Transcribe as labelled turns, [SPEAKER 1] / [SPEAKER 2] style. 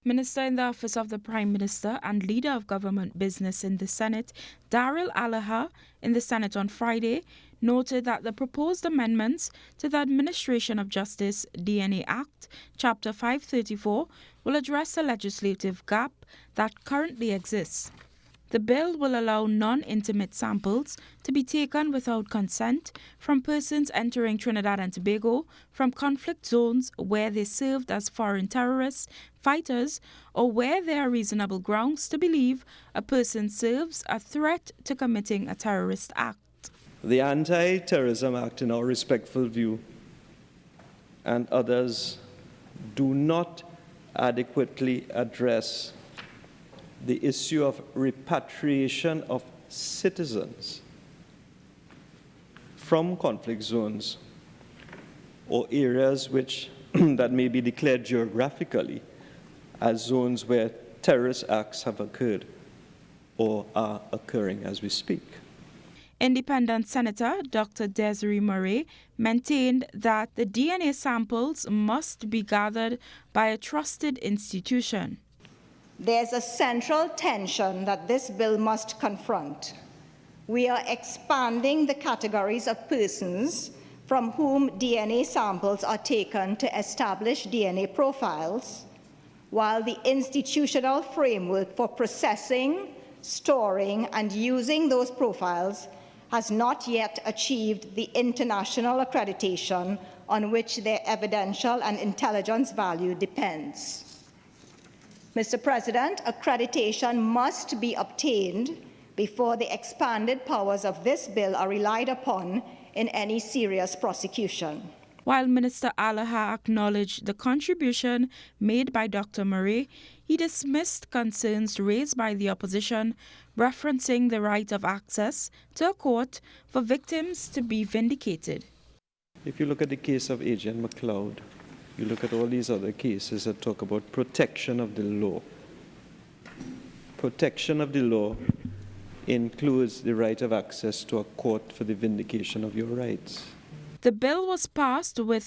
[SPEAKER 1] Minister in the Office of the Prime Minister and Leader of Government Business in the Senate, Darrell Allahar, in the Senate on Friday, noted that the proposed amendments to the Administration of Justice DNA Act, Chapter 534, will address a legislative gap that currently exists. The bill will allow non-intimate samples to be taken without consent from persons entering Trinidad and Tobago from conflict zones where they served as foreign terrorists, fighters, or where there are reasonable grounds to believe a person serves a threat to committing a terrorist act.
[SPEAKER 2] The Anti-Terrorism Act, in our respectful view, and others, do not adequately address the issue of repatriation of citizens from conflict zones or areas which that may be declared geographically as zones where terrorist acts have occurred or are occurring as we speak.
[SPEAKER 1] Independent Senator Dr. Desiree Murray maintained that the DNA samples must be gathered by a trusted institution.
[SPEAKER 3] There's a central tension that this bill must confront. We are expanding the categories of persons from whom DNA samples are taken to establish DNA profiles, while the institutional framework for processing, storing, and using those profiles has not yet achieved the international accreditation on which their evidential and intelligence value depends. Mr. President, accreditation must be obtained before the expanded powers of this bill are relied upon in any serious prosecution.
[SPEAKER 1] While Minister Allahar acknowledged the contribution made by Dr. Murray, he dismissed concerns raised by the opposition, referencing the right of access to a court for victims to be vindicated.
[SPEAKER 2] If you look at the case of Agent McLeod, you look at all these other cases that talk about protection of the law. Protection of the law includes the right of access to a court for the vindication of your rights.
[SPEAKER 1] The bill was passed with